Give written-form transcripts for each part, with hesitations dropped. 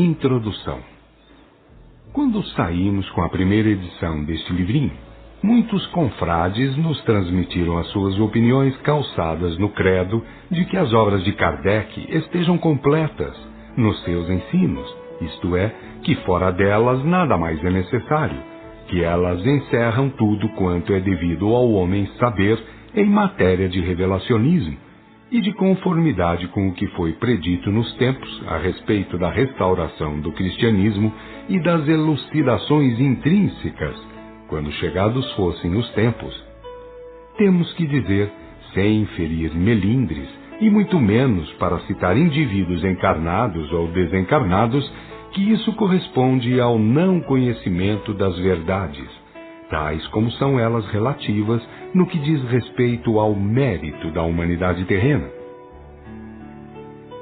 Introdução. Quando saímos com a primeira edição deste livrinho, muitos confrades nos transmitiram as suas opiniões calçadas no credo de que as obras de Kardec estejam completas nos seus ensinos, isto é, que fora delas nada mais é necessário, que elas encerram tudo quanto é devido ao homem saber em matéria de revelacionismo e de conformidade com o que foi predito nos tempos a respeito da restauração do cristianismo e das elucidações intrínsecas, quando chegados fossem os tempos. Temos que dizer, sem ferir melindres, e muito menos para citar indivíduos encarnados ou desencarnados, que isso corresponde ao não conhecimento das verdades, tais como são elas relativas no que diz respeito ao mérito da humanidade terrena.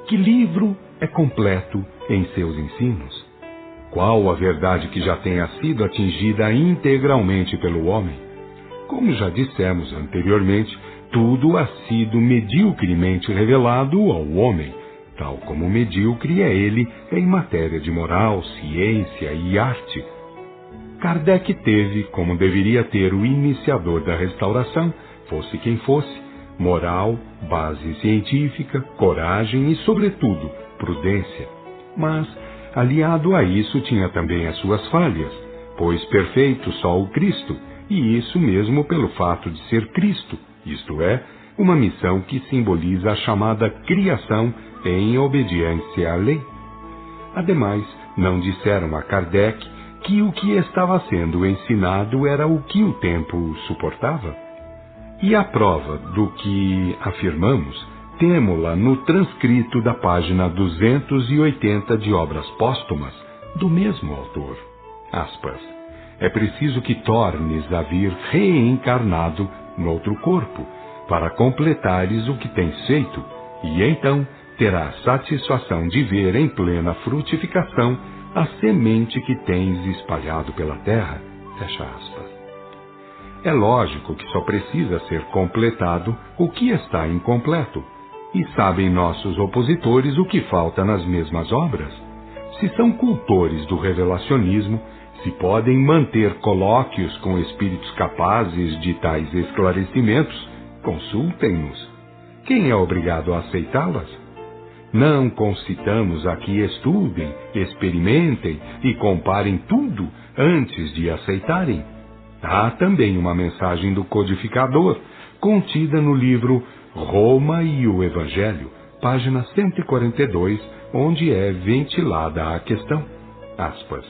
Que livro é completo em seus ensinos? Qual a verdade que já tenha sido atingida integralmente pelo homem? Como já dissemos anteriormente, tudo ha sido medíocremente revelado ao homem, tal como medíocre é ele em matéria de moral, ciência e arte. Kardec teve, como deveria ter o iniciador da restauração, fosse quem fosse, moral, base científica, coragem e, sobretudo, prudência. Mas, aliado a isso, tinha também as suas falhas, pois perfeito só o Cristo, e isso mesmo pelo fato de ser Cristo, isto é, uma missão que simboliza a chamada criação em obediência à lei. Ademais, não disseram a Kardec que o que estava sendo ensinado era o que o tempo suportava. E a prova do que afirmamos, temo-la no transcrito da página 280 de Obras Póstumas, do mesmo autor. Aspas. É preciso que tornes a vir reencarnado noutro corpo, para completares o que tens feito, e então terás satisfação de ver em plena frutificação a semente que tens espalhado pela terra. Fecha aspas. É lógico que só precisa ser completado o que está incompleto, e sabem nossos opositores o que falta nas mesmas obras. Se são cultores do revelacionismo, se podem manter colóquios com espíritos capazes de tais esclarecimentos, consultem-nos. Quem é obrigado a aceitá-las? Não concitamos a que estudem, experimentem e comparem tudo antes de aceitarem. Há também uma mensagem do codificador, contida no livro Roma e o Evangelho, página 142, onde é ventilada a questão. Aspas.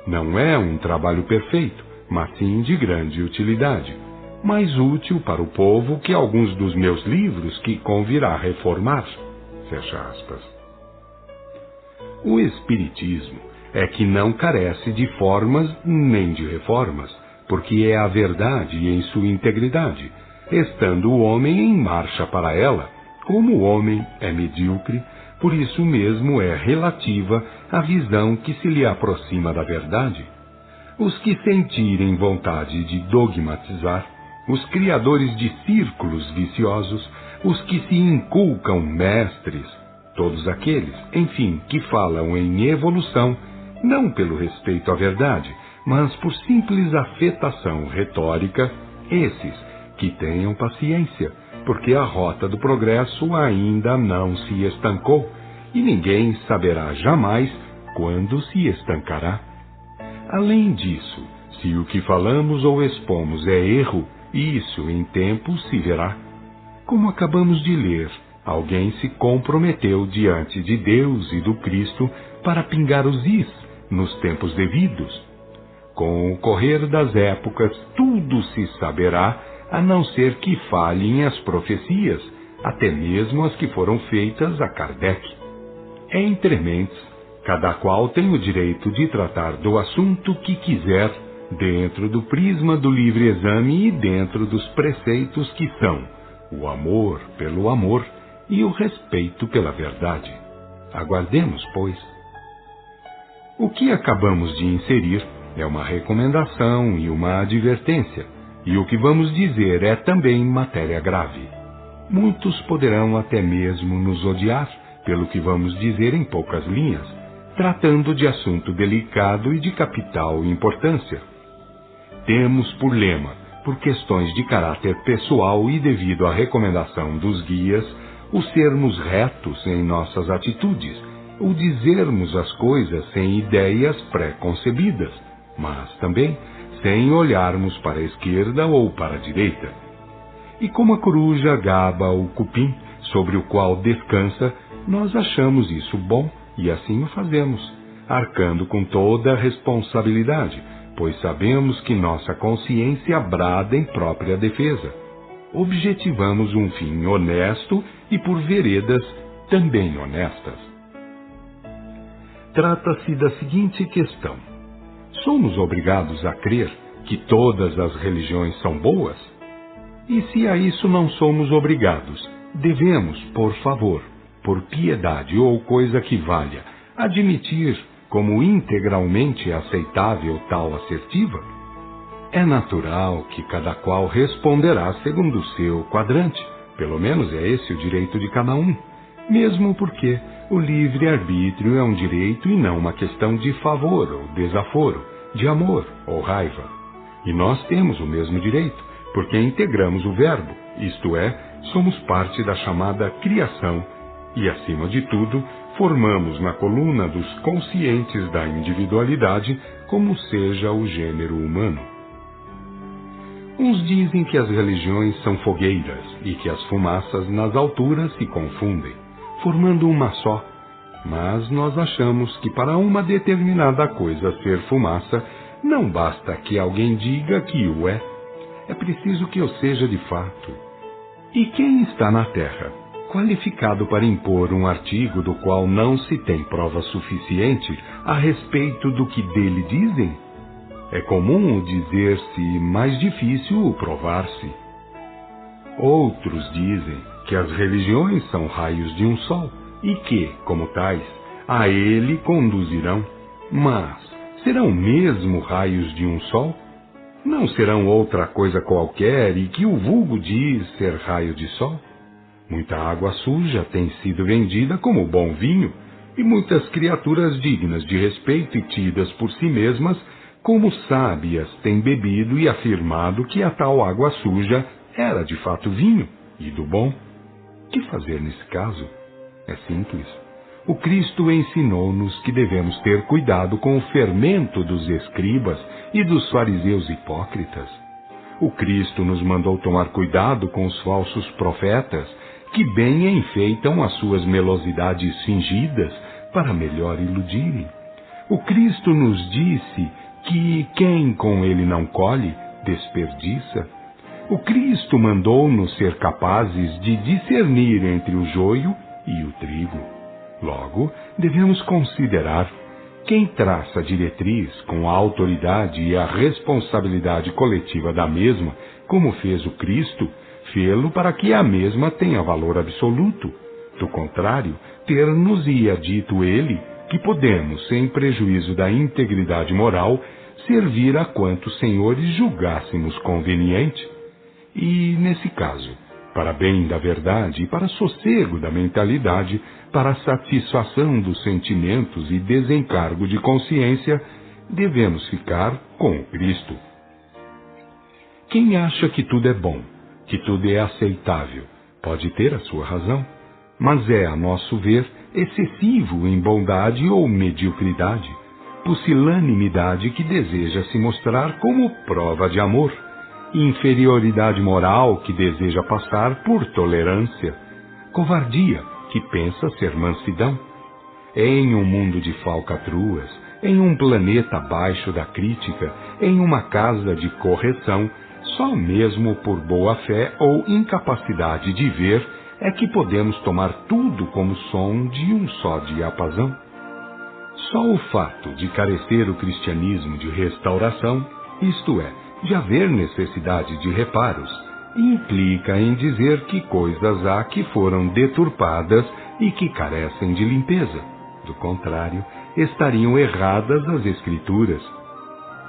Não é um trabalho perfeito, mas sim de grande utilidade, mais útil para o povo que alguns dos meus livros que convirá reformar. Fecha aspas. O Espiritismo é que não carece de formas nem de reformas, porque é a verdade em sua integridade, estando o homem em marcha para ela. Como o homem é medíocre, por isso mesmo é relativa a visão que se lhe aproxima da verdade. Os que sentirem vontade de dogmatizar, os criadores de círculos viciosos, os que se inculcam mestres, todos aqueles, enfim, que falam em evolução, não pelo respeito à verdade, mas por simples afetação retórica, esses que tenham paciência, porque a rota do progresso ainda não se estancou, e ninguém saberá jamais quando se estancará. Além disso, se o que falamos ou expomos é erro, isso em tempo se verá. Como acabamos de ler, alguém se comprometeu diante de Deus e do Cristo para pingar os is nos tempos devidos. Com o correr das épocas, tudo se saberá, a não ser que falhem as profecias, até mesmo as que foram feitas a Kardec. Entre mentes, cada qual tem o direito de tratar do assunto que quiser, dentro do prisma do livre exame e dentro dos preceitos que são o amor pelo amor e o respeito pela verdade. Aguardemos, pois. O que acabamos de inserir é uma recomendação e uma advertência, e o que vamos dizer é também matéria grave. Muitos poderão até mesmo nos odiar pelo que vamos dizer em poucas linhas, tratando de assunto delicado e de capital importância. Temos por lema, por questões de caráter pessoal e devido à recomendação dos guias, o sermos retos em nossas atitudes, o dizermos as coisas sem ideias pré-concebidas, mas também sem olharmos para a esquerda ou para a direita. E como a coruja gaba o cupim sobre o qual descansa, nós achamos isso bom e assim o fazemos, arcando com toda a responsabilidade, pois sabemos que nossa consciência brada em própria defesa. Objetivamos um fim honesto e por veredas também honestas. Trata-se da seguinte questão: somos obrigados a crer que todas as religiões são boas? E se a isso não somos obrigados, devemos, por favor, por piedade ou coisa que valha, admitir como integralmente aceitável tal assertiva? É natural que cada qual responderá segundo o seu quadrante, pelo menos é esse o direito de cada um, mesmo porque o livre-arbítrio é um direito e não uma questão de favor ou desaforo, de amor ou raiva. E nós temos o mesmo direito, porque integramos o verbo, isto é, somos parte da chamada criação e, acima de tudo, formamos na coluna dos conscientes da individualidade, como seja o gênero humano. Uns dizem que as religiões são fogueiras e que as fumaças nas alturas se confundem, formando uma só, mas nós achamos que para uma determinada coisa ser fumaça, não basta que alguém diga que o é. É preciso que eu seja de fato. E quem está na Terra, qualificado para impor um artigo do qual não se tem prova suficiente a respeito do que dele dizem? É comum o dizer-se, mais difícil o provar-se. Outros dizem que as religiões são raios de um sol e que, como tais, a ele conduzirão. Mas serão mesmo raios de um sol? Não serão outra coisa qualquer e que o vulgo diz ser raio de sol? Muita água suja tem sido vendida como bom vinho, e muitas criaturas dignas de respeito e tidas por si mesmas como sábias têm bebido e afirmado que a tal água suja era de fato vinho, e do bom. Que fazer nesse caso? É simples. O Cristo ensinou-nos que devemos ter cuidado com o fermento dos escribas e dos fariseus hipócritas. O Cristo nos mandou tomar cuidado com os falsos profetas, que bem enfeitam as suas melosidades fingidas para melhor iludirem. O Cristo nos disse que quem com ele não colhe, desperdiça. O Cristo mandou-nos ser capazes de discernir entre o joio e o trigo. Logo, devemos considerar quem traça a diretriz com a autoridade e a responsabilidade coletiva da mesma, como fez o Cristo, fê-lo para que a mesma tenha valor absoluto. Do contrário, ter-nos-ia dito ele que podemos, sem prejuízo da integridade moral, servir a quantos senhores julgássemos conveniente. E, nesse caso, para bem da verdade e para sossego da mentalidade, para satisfação dos sentimentos e desencargo de consciência, devemos ficar com o Cristo. Quem acha que tudo é bom, que tudo é aceitável, pode ter a sua razão, mas é, a nosso ver, excessivo em bondade ou mediocridade, pusilanimidade que deseja se mostrar como prova de amor, inferioridade moral que deseja passar por tolerância, covardia que pensa ser mansidão. Em um mundo de falcatruas, em um planeta abaixo da crítica, em uma casa de correção, só mesmo por boa fé ou incapacidade de ver é que podemos tomar tudo como som de um só diapasão. Só o fato de carecer o cristianismo de restauração, isto é, de haver necessidade de reparos, implica em dizer que coisas há que foram deturpadas e que carecem de limpeza. Do contrário, estariam erradas as Escrituras.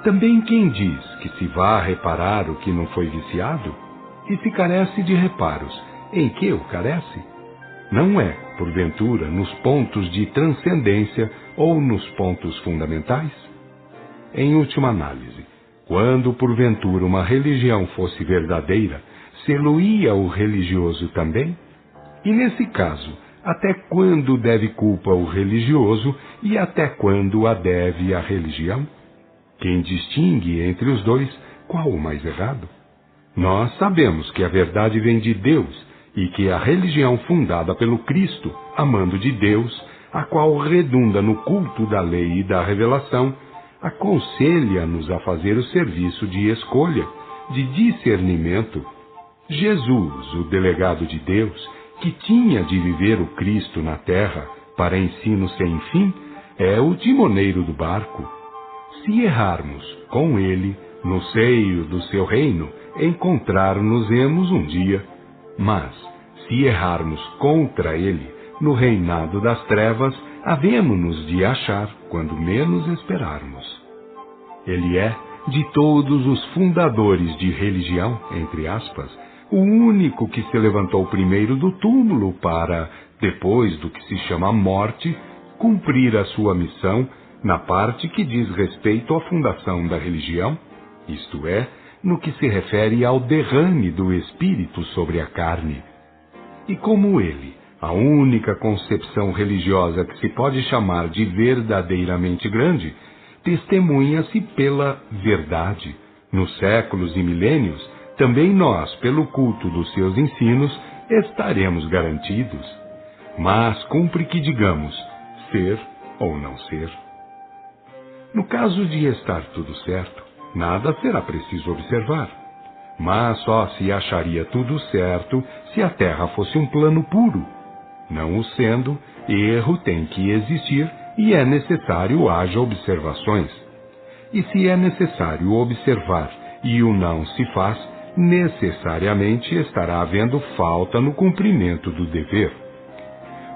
Também quem diz que se vá reparar o que não foi viciado, e se carece de reparos, em que o carece? Não é, porventura, nos pontos de transcendência ou nos pontos fundamentais? Em última análise, quando porventura uma religião fosse verdadeira, sê-lo-ia o religioso também? E nesse caso, até quando deve culpa o religioso e até quando a deve a religião? Quem distingue entre os dois, qual o mais errado? Nós sabemos que a verdade vem de Deus e que a religião fundada pelo Cristo, amando de Deus, a qual redunda no culto da lei e da revelação, aconselha-nos a fazer o serviço de escolha, de discernimento. Jesus, o delegado de Deus, que tinha de viver o Cristo na terra para ensino sem fim, é o timoneiro do barco. Se errarmos com ele, no seio do seu reino, encontrar-nos-emos um dia. Mas, se errarmos contra ele, no reinado das trevas, havemos-nos de achar quando menos esperarmos. Ele é, de todos os fundadores de religião, entre aspas, o único que se levantou primeiro do túmulo para, depois do que se chama morte, cumprir a sua missão na parte que diz respeito à fundação da religião, isto é, no que se refere ao derrame do Espírito sobre a carne. E como ele, a única concepção religiosa que se pode chamar de verdadeiramente grande, testemunha-se pela verdade. Nos séculos e milênios, também nós, pelo culto dos seus ensinos, estaremos garantidos. Mas cumpre que digamos, ser ou não ser. No caso de estar tudo certo, nada será preciso observar. Mas só se acharia tudo certo se a Terra fosse um plano puro. Não o sendo, erro tem que existir e é necessário haja observações. E se é necessário observar e o não se faz, necessariamente estará havendo falta no cumprimento do dever.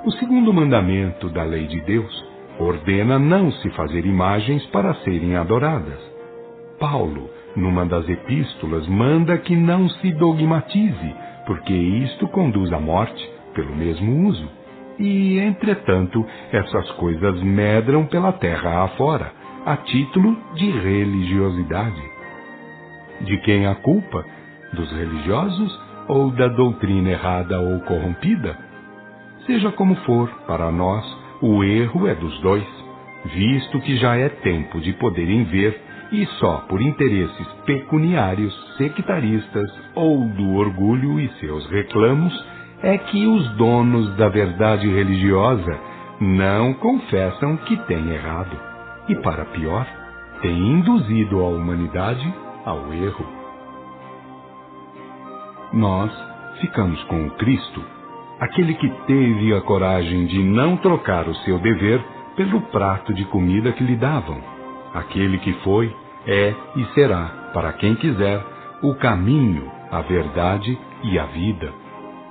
O segundo mandamento da lei de Deus ordena não se fazer imagens para serem adoradas. Paulo, numa das epístolas, manda que não se dogmatize, porque isto conduz à morte, pelo mesmo uso. E, entretanto, essas coisas medram pela terra afora, a título de religiosidade. De quem a culpa? Dos religiosos ou da doutrina errada ou corrompida? Seja como for, para nós, o erro é dos dois, visto que já é tempo de poderem ver, e só por interesses pecuniários, sectaristas ou do orgulho e seus reclamos, é que os donos da verdade religiosa não confessam que têm errado, e para pior, têm induzido a humanidade ao erro. Nós ficamos com o Cristo, aquele que teve a coragem de não trocar o seu dever pelo prato de comida que lhe davam, aquele que foi, é e será, para quem quiser, o caminho, a verdade e a vida.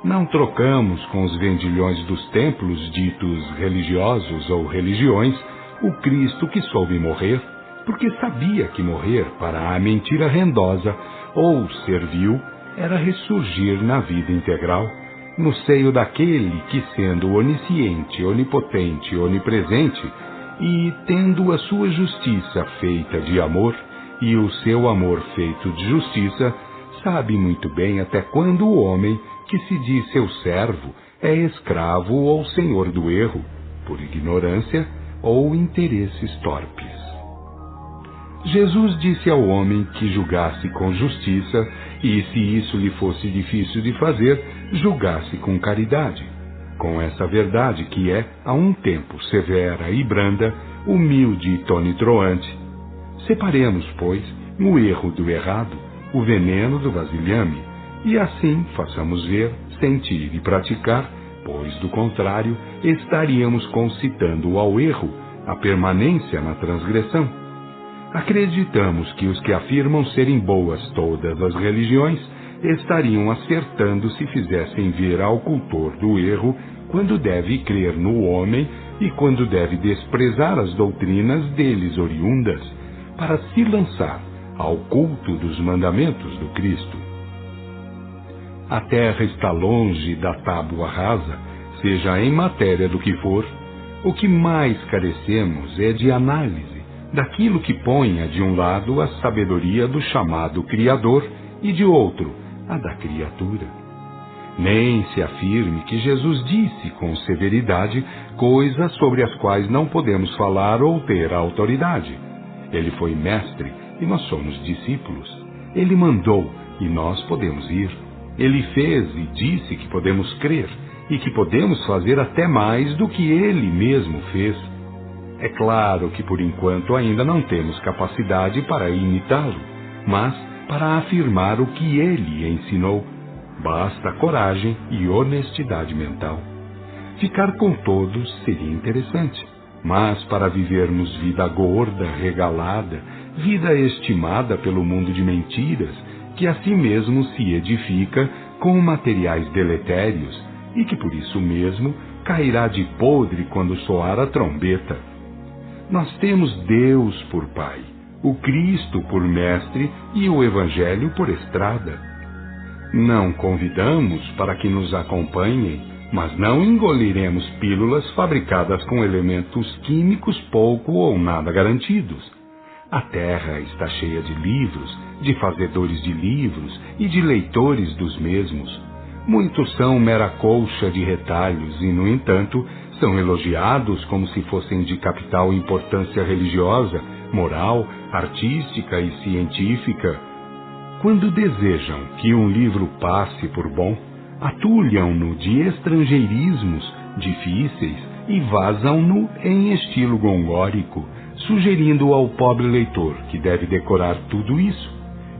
Não trocamos com os vendilhões dos templos ditos religiosos ou religiões o Cristo que soube morrer, porque sabia que morrer para a mentira rendosa ou servil era ressurgir na vida integral, no seio daquele que, sendo onisciente, onipotente, onipresente, e tendo a sua justiça feita de amor, e o seu amor feito de justiça, sabe muito bem até quando o homem, que se diz seu servo, é escravo ou senhor do erro, por ignorância ou interesses torpes. Jesus disse ao homem que julgasse com justiça, e se isso lhe fosse difícil de fazer, julgasse com caridade, com essa verdade que é, a um tempo, severa e branda, humilde e tonitruante. Separemos, pois, o erro do errado, o veneno do vasilhame, e assim façamos ver, sentir e praticar, pois, do contrário, estaríamos concitando ao erro, a permanência na transgressão. Acreditamos que os que afirmam serem boas todas as religiões estariam acertando se fizessem ver ao cultor do erro quando deve crer no homem e quando deve desprezar as doutrinas deles oriundas, para se lançar ao culto dos mandamentos do Cristo. A terra está longe da tábua rasa, seja em matéria do que for, O que mais carecemos é de análise daquilo que ponha de um lado a sabedoria do chamado Criador e de outro a da criatura. Nem se afirme que Jesus disse com severidade coisas sobre as quais não podemos falar ou ter autoridade. Ele foi mestre e nós somos discípulos. Ele mandou e nós podemos ir. Ele fez e disse que podemos crer e que podemos fazer até mais do que ele mesmo fez. É claro que por enquanto ainda não temos capacidade para imitá-lo, mas para afirmar o que ele ensinou, basta coragem e honestidade mental. Ficar com todos seria interessante, mas para vivermos vida gorda, regalada, vida estimada pelo mundo de mentiras, que a si mesmo se edifica com materiais deletérios e que por isso mesmo cairá de podre quando soar a trombeta. Nós temos Deus por Pai, o Cristo por Mestre e o Evangelho por estrada. Não convidamos para que nos acompanhem, mas não engoliremos pílulas fabricadas com elementos químicos pouco ou nada garantidos. A terra está cheia de livros, de fazedores de livros e de leitores dos mesmos. Muitos são mera colcha de retalhos e, no entanto, são elogiados como se fossem de capital importância religiosa, moral, artística e científica. Quando desejam que um livro passe por bom, atulham-no de estrangeirismos difíceis e vazam-no em estilo gongórico, sugerindo ao pobre leitor que deve decorar tudo isso.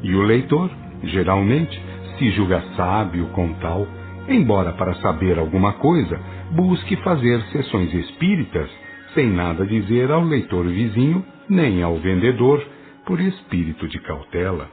E o leitor, geralmente, se julga sábio com tal, embora para saber alguma coisa busque fazer sessões espíritas, sem nada dizer ao leitor vizinho, nem ao vendedor, por espírito de cautela.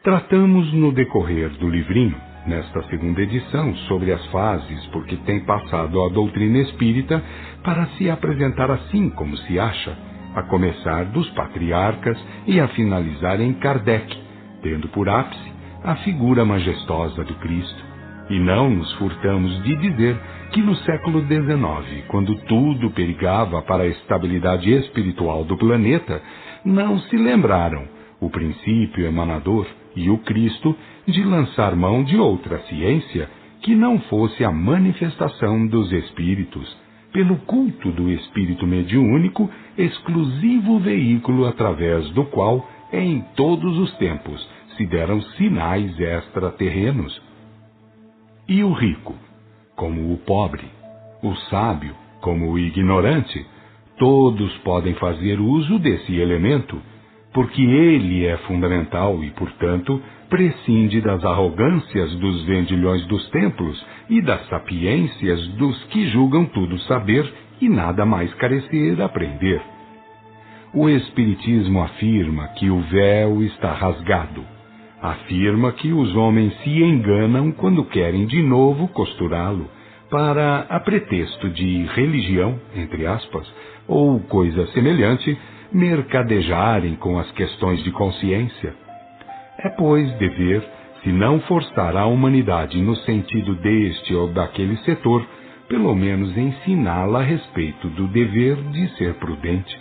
Tratamos no decorrer do livrinho, nesta segunda edição, sobre as fases por que tem passado a doutrina espírita para se apresentar assim como se acha, a começar dos patriarcas e a finalizar em Kardec, tendo por ápice a figura majestosa do Cristo. E não nos furtamos de dizer que no século XIX, quando tudo perigava para a estabilidade espiritual do planeta, não se lembraram o princípio emanador e o Cristo de lançar mão de outra ciência que não fosse a manifestação dos espíritos, pelo culto do espírito mediúnico, exclusivo veículo através do qual, em todos os tempos, se deram sinais extraterrenos. E o rico, como o pobre, o sábio, como o ignorante, todos podem fazer uso desse elemento, porque ele é fundamental e, portanto, prescinde das arrogâncias dos vendilhões dos templos e das sapiências dos que julgam tudo saber e nada mais carecer aprender. O Espiritismo afirma que o véu está rasgado. Afirma que os homens se enganam quando querem de novo costurá-lo, para, a pretexto de religião, entre aspas, ou coisa semelhante, mercadejarem com as questões de consciência. É, pois, dever, se não forçar a humanidade no sentido deste ou daquele setor, pelo menos ensiná-la a respeito do dever de ser prudente.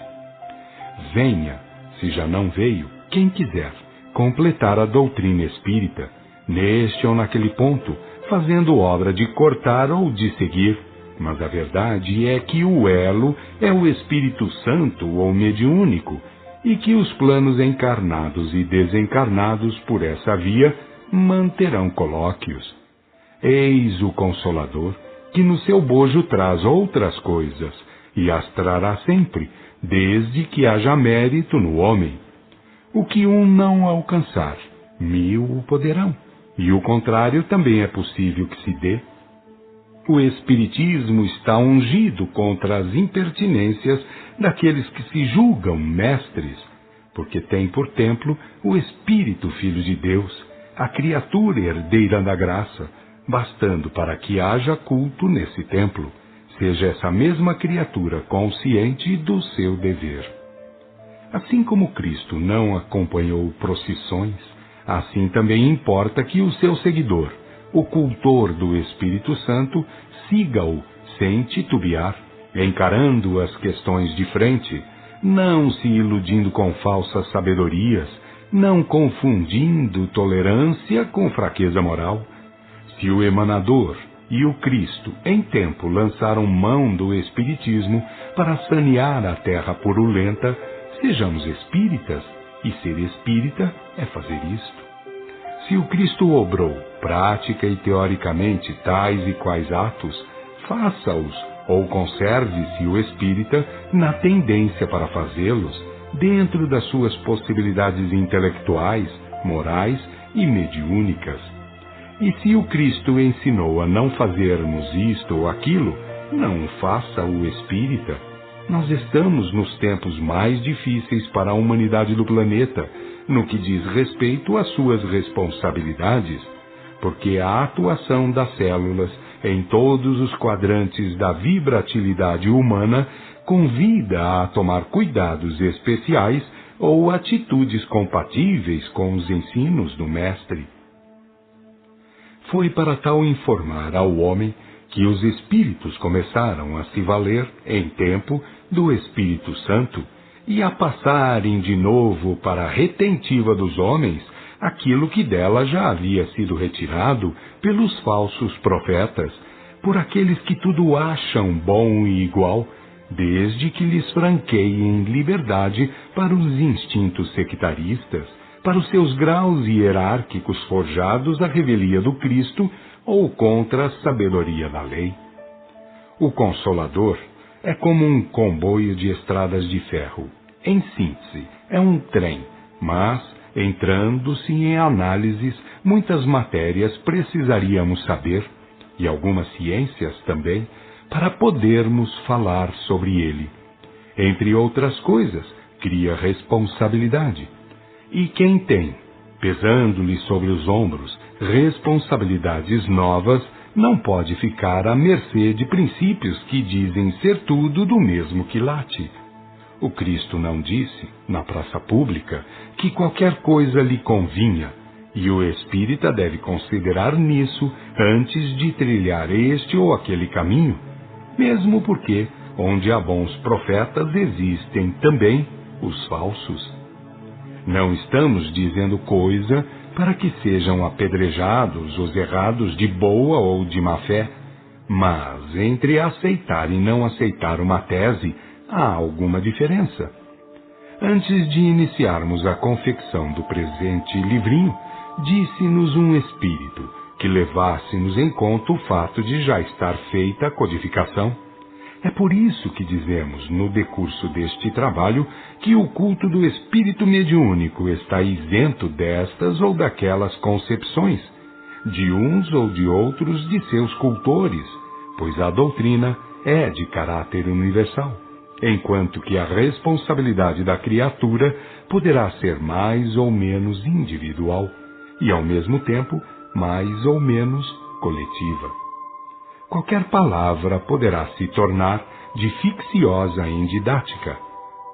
Venha, se já não veio, quem quiser, completar a doutrina espírita, neste ou naquele ponto, fazendo obra de cortar ou de seguir, mas a verdade é que o elo é o Espírito Santo ou mediúnico, e que os planos encarnados e desencarnados por essa via manterão colóquios. Eis o Consolador, que no seu bojo traz outras coisas, e as trará sempre, desde que haja mérito no homem. O que um não alcançar, 1000 o poderão, e o contrário também é possível que se dê. O Espiritismo está ungido contra as impertinências daqueles que se julgam mestres, porque tem por templo o Espírito Filho de Deus, a criatura herdeira da graça, bastando para que haja culto nesse templo, seja essa mesma criatura consciente do seu dever. Assim como Cristo não acompanhou procissões, assim também importa que o seu seguidor, o cultor do Espírito Santo, siga-o sem titubear, encarando as questões de frente, não se iludindo com falsas sabedorias, não confundindo tolerância com fraqueza moral. Se o emanador e o Cristo, em tempo, lançaram mão do espiritismo para sanear a terra purulenta, sejamos espíritas, e ser espírita é fazer isto. Se o Cristo obrou, prática e teoricamente, tais e quais atos, faça-os, ou conserve-se o espírita na tendência para fazê-los, dentro das suas possibilidades intelectuais, morais e mediúnicas. E se o Cristo ensinou a não fazermos isto ou aquilo, não faça o espírita. Nós estamos nos tempos mais difíceis para a humanidade do planeta, no que diz respeito às suas responsabilidades, porque a atuação das células em todos os quadrantes da vibratilidade humana convida a tomar cuidados especiais ou atitudes compatíveis com os ensinos do Mestre. Foi para tal informar ao homem que os espíritos começaram a se valer, em tempo, do Espírito Santo e a passarem de novo para a retentiva dos homens aquilo que dela já havia sido retirado pelos falsos profetas, por aqueles que tudo acham bom e igual, desde que lhes franqueiem liberdade para os instintos sectaristas, para os seus graus hierárquicos forjados à revelia do Cristo ou contra a sabedoria da lei. O Consolador é como um comboio de estradas de ferro. Em síntese, é um trem, mas, entrando-se em análises, muitas matérias precisaríamos saber, e algumas ciências também, para podermos falar sobre ele. Entre outras coisas, cria responsabilidade. E quem tem, pesando-lhe sobre os ombros, responsabilidades novas, não pode ficar à mercê de princípios que dizem ser tudo do mesmo quilate. O Cristo não disse, na praça pública, que qualquer coisa lhe convinha, e o espírita deve considerar nisso antes de trilhar este ou aquele caminho, mesmo porque, onde há bons profetas, existem também os falsos. Não estamos dizendo coisa para que sejam apedrejados os errados de boa ou de má fé, mas entre aceitar e não aceitar uma tese, há alguma diferença. Antes de iniciarmos a confecção do presente livrinho, disse-nos um espírito que levássemos em conta o fato de já estar feita a codificação. É por isso que dizemos, no decurso deste trabalho, que o culto do espírito mediúnico está isento destas ou daquelas concepções, de uns ou de outros de seus cultores, pois a doutrina é de caráter universal, enquanto que a responsabilidade da criatura poderá ser mais ou menos individual e, ao mesmo tempo, mais ou menos coletiva. Qualquer palavra poderá se tornar de ficciosa em didática.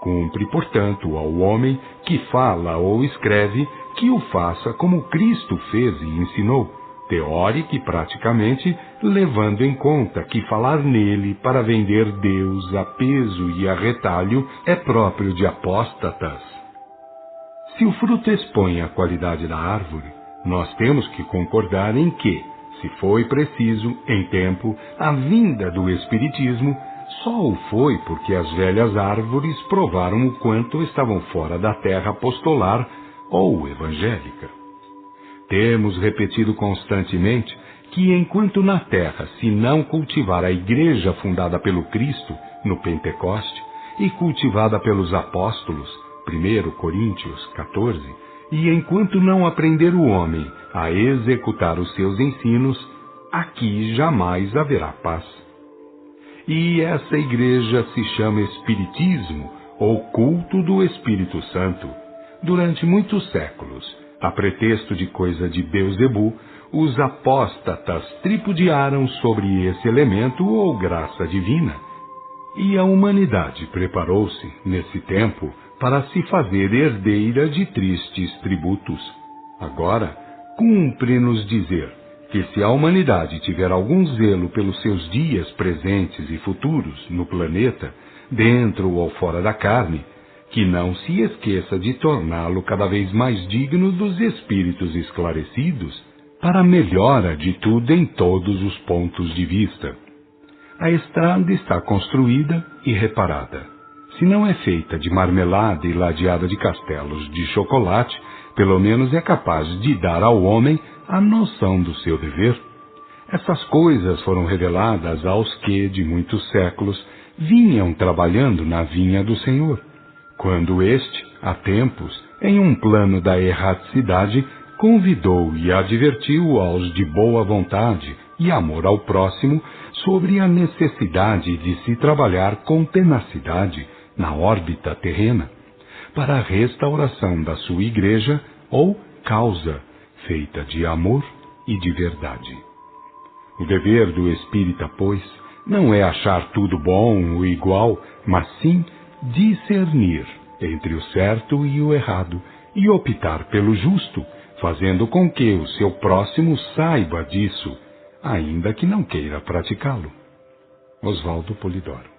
Cumpre, portanto, ao homem que fala ou escreve que o faça como Cristo fez e ensinou, teórica e praticamente, levando em conta que falar nele para vender Deus a peso e a retalho é próprio de apóstatas. Se o fruto expõe a qualidade da árvore, nós temos que concordar em que, se foi preciso, em tempo, a vinda do Espiritismo, só o foi porque as velhas árvores provaram o quanto estavam fora da terra apostolar ou evangélica. Temos repetido constantemente que enquanto na terra se não cultivar a igreja fundada pelo Cristo, no Pentecoste, e cultivada pelos apóstolos, 1 Coríntios 14, e enquanto não aprender o homem a executar os seus ensinos, aqui jamais haverá paz. E essa igreja se chama Espiritismo, ou culto do Espírito Santo. Durante muitos séculos, a pretexto de coisa de Beelzebul, os apóstatas tripudiaram sobre esse elemento ou graça divina. E a humanidade preparou-se, nesse tempo, para se fazer herdeira de tristes tributos. Agora, cumpre-nos dizer que se a humanidade tiver algum zelo pelos seus dias presentes e futuros no planeta, dentro ou fora da carne, que não se esqueça de torná-lo cada vez mais digno dos espíritos esclarecidos, para a melhora de tudo em todos os pontos de vista. A estrada está construída e reparada. Se não é feita de marmelada e ladeada de castelos de chocolate, pelo menos é capaz de dar ao homem a noção do seu dever. Essas coisas foram reveladas aos que, de muitos séculos, vinham trabalhando na vinha do Senhor, quando este, há tempos, em um plano da erraticidade, convidou e advertiu aos de boa vontade e amor ao próximo sobre a necessidade de se trabalhar com tenacidade na órbita terrena, para a restauração da sua igreja ou causa feita de amor e de verdade. O dever do espírita, pois, não é achar tudo bom ou igual, mas sim discernir entre o certo e o errado e optar pelo justo, fazendo com que o seu próximo saiba disso, ainda que não queira praticá-lo. Oswaldo Polidoro.